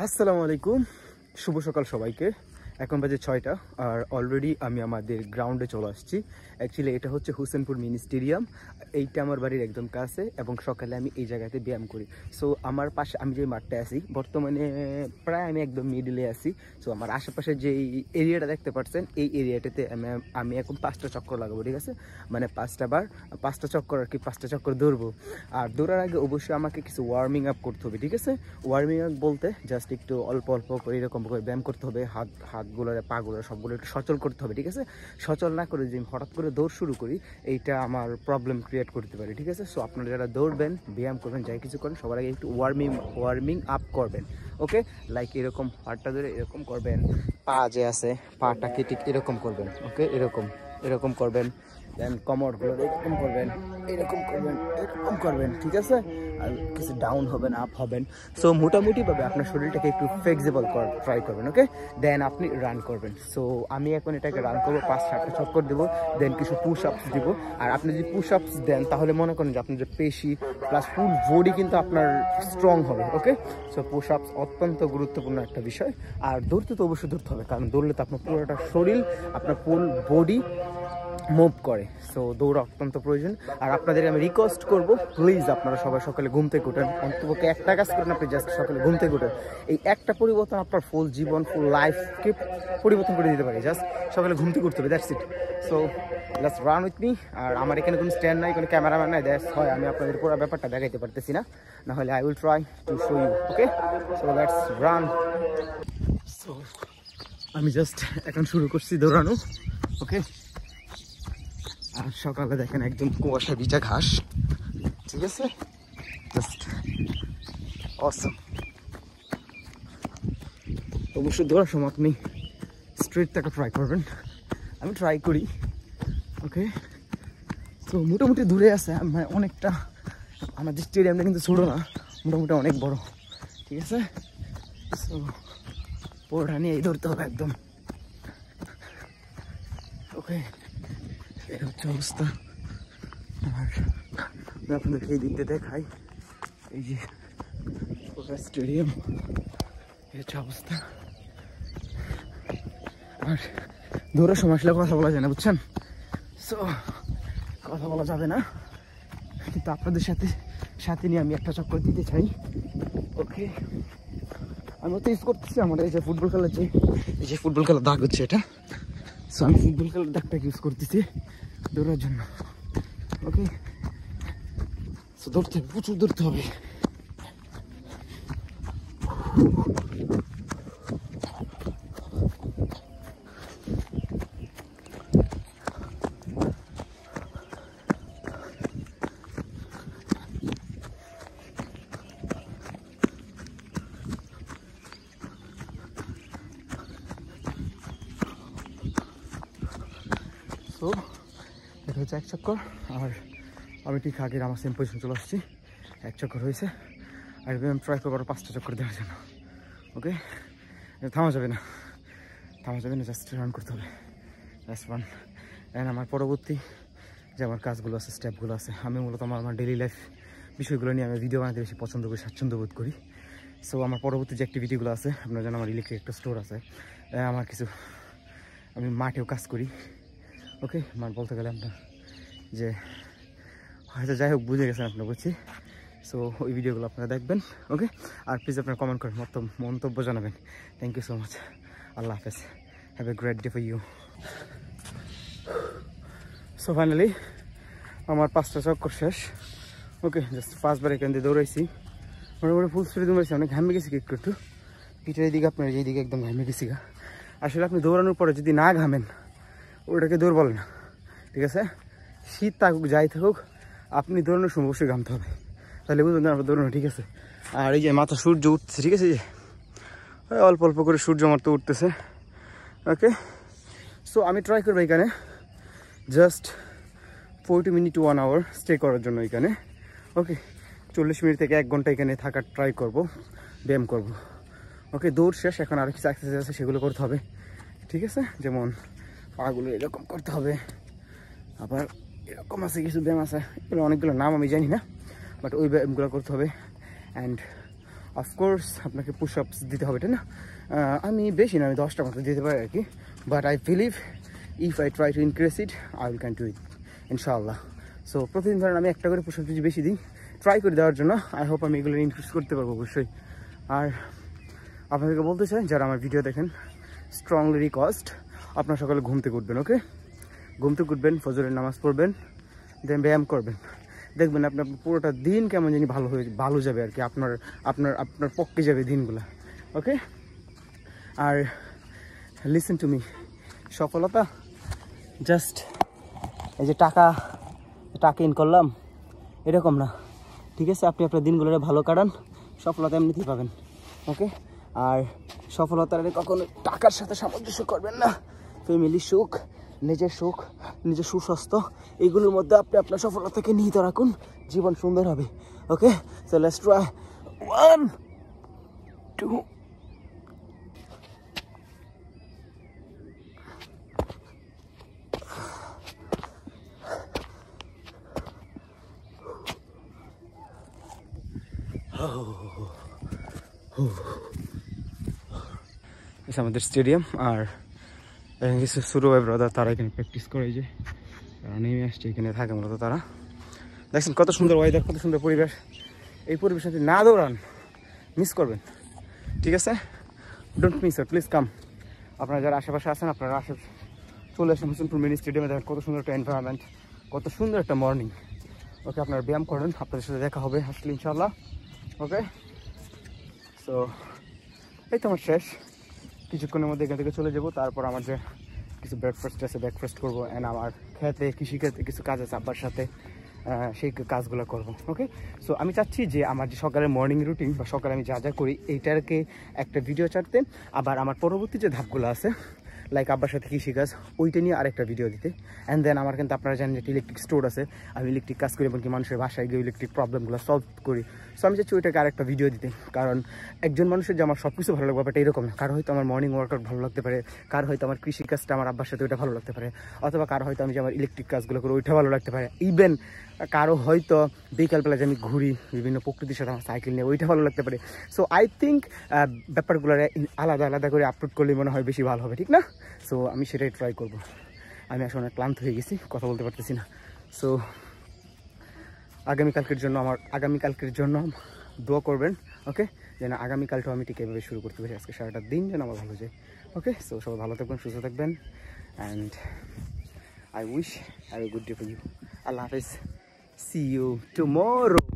আসসালামু আলাইকুম, শুভ সকাল সবাইকে। এখন বাজে 6টা আর অলরেডি আমি আমাদের গ্রাউন্ডে চলে আসছি। অ্যাকচুয়ালি এটা হচ্ছে হোসেনপুর মিনি স্টেডিয়াম। এইটা আমার বাড়ির একদম কাছে এবং সকালে আমি এই জায়গাতে ব্যায়াম করি। সো আমার পাশে আমি যে মাঠটা আছি বর্তমানে প্রায় আমি একদম মিডিলে আছি। সো আমার আশেপাশে যে এরিয়াটা দেখতে পাচ্ছেন এই এরিয়াটাতে আমি এখন 5টা চক্কর লাগাবো, ঠিক আছে? মানে 5টা চক্কর আর কি, 5টা চক্কর দৌড়বো। আর দৌড়ার আগে অবশ্যই আমাকে কিছু ওয়ার্মিং আপ করতে হবে, ঠিক আছে? ওয়ার্মিং আপ বলতে জাস্ট একটু অল্প অল্প করে এরকম করে ব্যায়াম করতে হবে। হাতগুলোর পাগুলো সবগুলো একটু সচল করতে হবে, ঠিক আছে? সচল না করে যদি হঠাৎ করে দৌড় শুরু করি এইটা আমার প্রবলেম ক্রিয়েট করতে পারে, ঠিক আছে? সো আপনারা যারা দৌড়বেন, ব্যায়াম করবেন, যাই কিছু করেন সবার আগে একটু ওয়ার্মিং আপ করবেন, ওকে? লাইক এরকম হাতটা ধরে এরকম করবেন, পা যে আছে পাটাকে ঠিক এরকম করবেন, ওকে? এরকম এরকম করবেন, দেন কোমরগুলো এরকম করবেন, এরকম করবেন, ঠিক আছে? আর কিছু ডাউন হবেন, আপ হবেন। সো মোটামুটিভাবে আপনার শরীরটাকে একটু ফ্লেক্সিবল ট্রাই করবেন, ওকে? দেন আপনি রান করবেন। সো আমি এখন এটাকে রান করবো, 5-7টা চক্কর দেবো, দেন কিছু পুশ আপস দিব। আর আপনি যদি পুশ আপস দেন তাহলে মনে করেন যে আপনার যে পেশি প্লাস ফুল বডি কিন্তু আপনার স্ট্রং হবে, ওকে? সো পুশ আপস অত্যন্ত গুরুত্বপূর্ণ একটা বিষয়। আর দৌড়তে তো অবশ্যই দৌড়তে হবে, কারণ দৌড়লে তো আপনার পুরোটা শরীর, আপনার ফুল বডি মুভ করে। সো দৌড়া অত্যন্ত প্রয়োজন। আর আপনাদের আমি রিকোয়েস্ট করবো, প্লিজ আপনারা সবাই সকালে ঘুম থেকে উঠেন। অন্তপক্ষে একটা কাজ করেন, আপনি জাস্ট সকালে ঘুম থেকে উঠেন। এই একটা পরিবর্তন আপনার ফুল জীবন, ফুল লাইফকে পরিবর্তন করে দিতে পারে। জাস্ট সকালে ঘুম থেকে উঠতে হবে, that's it. So let's run with me. আর আমার এখানে কোনো স্ট্যান্ড নাই, কোনো ক্যামেরাম্যান নাই, দ্যাটস হয় আমি আপনাদের পুরো ব্যাপারটা দেখাইতে পারতেছি না। নাহলে I will try to show you, okay? So let's run. So আমি জাস্ট এখন শুরু করছি দৌড়ানো, ওকে? আর সকালে দেখেন একদম কুয়াশা ভিজা ঘাস, ঠিক আছে? জাস্ট অসম। অবশ্যই দৌড়ার সময় আপনি স্ট্রেট থাকা ট্রাই করবেন, আমি ট্রাই করি, ওকে? তো মোটামুটি দূরে আছে, মানে অনেকটা। আমাদের স্টেডিয়ামটা কিন্তু ছোটো না, মোটামুটি অনেক বড়, ঠিক আছে? সো পুরোটা নিয়ে দৌড়তে হবে একদম, ওকে? এই হচ্ছে অবস্থা। আর আপনাদেরকে এই দিক দিয়ে দেখাই, এই যে স্টেডিয়াম, এই হচ্ছে অবস্থা। আর দৌড়ের সময় আসলে কথা বলা যায় না, বুঝছেন? সো কথা বলা যাবে না, কিন্তু আপনাদের সাথে নিয়ে আমি একটা চক্কর দিতে চাই, ওকে? আমি তো ইউজ করতেছি আমার এই যে ফুটবল খেলার দাগ হচ্ছে এটা। সো আমি ফুটবল খেলার দাগটাকে ইউজ করতেছি দৌড়ার জন্য, ওকে? সো দৌড়তে হবে, প্রচুর দৌড়তে হবে। সো এটা হচ্ছে এক চক্কর। আর আমি ঠিক আগের আমার সেম পজিশন চলে আসছি, এক চক্কর হয়েছে। আর আমি ট্রাই করবো 5টা চক্কর দেওয়ার জন্য, ওকে? থামা যাবে না, জাস্ট রান করতে হবে, জাস্ট রান। অ্যান্ড আমার পরবর্তী যে আমার কাজগুলো আছে, স্টেপগুলো আছে, আমি মূলত আমার ডেইলি লাইফ বিষয়গুলো নিয়ে আমি ভিডিও বানাতে বেশি পছন্দ করি, স্বাচ্ছন্দ্য বোধ করি। সো আমার পরবর্তী যে অ্যাক্টিভিটিগুলো আছে, আপনারা জানেন আমার ইলেকট্রিক একটা স্টোর আছে, আমার কিছু আমি মাঠেও কাজ করি, ওকে? মাঠ বলতে গেলে আপনার যে হয়তো যাই হোক বুঝে গেছেন আপনার, বুঝছি। সো ওই ভিডিওগুলো আপনারা দেখবেন, ওকে? আর প্লিজ আপনারা কমেন্ট করেন, মন্তব্য জানাবেন। Thank you so much. আল্লাহ হাফেজ, have a great day for you. So finally আমার 5টা চক্কর শেষ, ওকে? জাস্ট 5বার এখান দিয়ে দৌড়াইছি, মোটামুটি ফুল স্পিডে দৌড়াইছি। অনেক ঘামে গেছি একটু পিঠের এইদিকে, আপনার এইদিকে একদম ঘামে গেছি গা। আসলে আপনি দৌড়ানোর পরে যদি না ঘামেন ওটাকে দৌড় বলে না, ঠিক আছে? শীত থাকুক যাই থাকুক, আপনি দৌড়ানোর সময় অবশ্যই ঘামতে হবে, তাহলে বুঝবেন আপনার দৌড়ানো ঠিক আছে। আর এই যে মাথা সূর্য উঠতেছে, ঠিক আছে? যে অল্প অল্প করে সূর্য আমার তো উঠতেছে, ওকে? সো আমি ট্রাই করবো এখানে just 40 minute to 1 hour stay করার জন্য এখানে, ওকে? 40 মিনিট থেকে 1 ঘন্টা এখানে থাকার ট্রাই করব, ব্যায়াম করব, ওকে? দৌড় শেষ, এখন আরও কিছু এক্সারসাইজ আছে সেগুলো করতে হবে, ঠিক আছে? যেমন পাগুলো এরকম করতে হবে, আবার এরকম আছে কিছু ব্যায়াম আছে, এগুলো অনেকগুলো নাম আমি জানি না, বাট ওই ব্যায়ামগুলো করতে হবে। অ্যান্ড অফকোর্স আপনাকে পুশ আপস দিতে হবে, তাই না? আমি বেশি না, আমি 10টা মতো দিতে পারি আর কি, but I believe if I try to increase it I will can do it ইনশাআল্লাহ। সো প্রতিদিন ধরেন আমি একটা করে পুশ আপ যদি বেশি দিই, ট্রাই করে দেওয়ার জন্য, আই হোপ আমি এগুলো ইনক্রিজ করতে পারবো অবশ্যই। আর আপনাদেরকে বলতে চাই, যারা আমার ভিডিও দেখেন, স্ট্রংলি রিকোয়েস্ট আপনার সকালে ঘুম থেকে উঠবেন, ওকে? ঘুম থেকে উঠবেন, ফজরের নামাজ পড়বেন, দেন ব্যায়াম করবেন, দেখবেন আপনার পুরোটা দিন কেমন জানি ভালো যাবে আর কি, আপনার আপনার আপনার পক্ষে যাবে দিনগুলো, ওকে? আর লিসেন টু মি, সফলতা জাস্ট এই যে টাকা ইন করলাম এরকম না, ঠিক আছে? আপনি আপনার দিনগুলো ভালো কাটান, সফলতা এমনিতেই পাবেন, ওকে? আর সফলতার কখনো টাকার সাথে সামঞ্জস্য করবেন না। ফ্যামিলি সুখ, নিজের সুস্বাস্থ্য, এইগুলোর মধ্যে আপনি আপনার সফলতাকে নিহিত রাখুন, জীবন সুন্দর হবে, ওকে? সো লেটস ট্রাই 1 2 আমাদের স্টেডিয়াম। আর কিছু ছোটো ভাই ব্রাদার তারা এখানে প্র্যাকটিস করে, যে তারা নেমে আসছে, এখানে থাকে মূলত তারা। দেখছেন কত সুন্দর ওয়েদার, কত সুন্দর পরিবেশ। এই পরিবেশ যদি না দৌড়ান মিস করবেন, ঠিক আছে? Don't miss it, please come. আপনারা যারা আশেপাশে আছেন, আপনারা চলে আসেন হোসেনপুর মিনি স্টেডিয়ামে। দেখেন কত সুন্দর একটা এনভায়রনমেন্ট, কত সুন্দর একটা মর্নিং, ওকে? আপনারা ব্যায়াম করেন, আপনাদের সাথে দেখা হবে আসলে ইনশাল্লাহ, ওকে? সো এই তো আমার শেষ, কিছুক্ষণের মধ্যে এখান থেকে চলে যাবো। তারপর আমার যে কিছু ব্রেকফাস্ট আছে, ব্রেকফাস্ট করবো, অ্যান্ড আমার কৃষিক্ষেত্রে কিছু কাজ আছে আব্বার সাথে, সেই কাজগুলো করবো, ওকে? সো আমি চাচ্ছি যে আমার যে সকালের মর্নিং রুটিন বা সকালে আমি যা যা করি এইটাকে একটা ভিডিও ছাড়তে, আবার আমার পরবর্তী যে ধাপগুলো আছে লাইক আব্বার সাথে কৃষিকাজ, ওইটা নিয়ে আরেকটা ভিডিও দিতে। অ্যান্ড দেন আমার কিন্তু আপনারা জানেন যে ইলেকট্রিক স্টোর আছে, আমি ইলেকট্রিক কাজ করি, এমনকি মানুষের বাসায় গিয়ে ইলেকট্রিক প্রবলেমগুলো সলভ করি। সো আমি চাচ্ছি ওইটাকে আরেকটা ভিডিও দিতে, কারণ একজন মানুষের যে আমার সব কিছু ভালো লাগবে ব্যাপারটা এরকম না। কারো হয়তো আমার মর্নিং ওয়ার্কআউট ভালো লাগতে পারে, কারো হয়তো আমার কৃষিকাজটা আমার আব্বার সাথে ওইটা ভালো লাগতে পারে, অথবা কারো হয়তো আমি যে আমার ইলেকট্রিক কাজগুলো করি ওইটা ভালো লাগতে পারে, ইভেন কারো হয়তো বিকালবেলা যে আমি ঘুরি বিভিন্ন প্রকৃতির সাথে আমার সাইকেল নিয়ে ওইটা ভালো লাগতে পারে। সো আই থিঙ্ক ব্যাপারগুলো আলাদা আলাদা করে আপলোড করলে মনে হয় বেশি ভালো হবে, ঠিক না? সো আমি সেটাই ট্রাই করবো। আমি আসলে অনেক ক্লান্ত হয়ে গেছি, কথা বলতে পারতেছি না। সো আগামীকালকের জন্য দোয়া করবেন, ওকে? যেন আগামীকালটাও আমি ঠিক এভাবে শুরু করতে পারি, আজকে সারাটা দিন যেন আমার ভালো যায়, ওকে? সো সবাই ভালো থাকবেন, সুস্থ থাকবেন, and I wish have a good day for you. Allah Hafiz. See you tomorrow.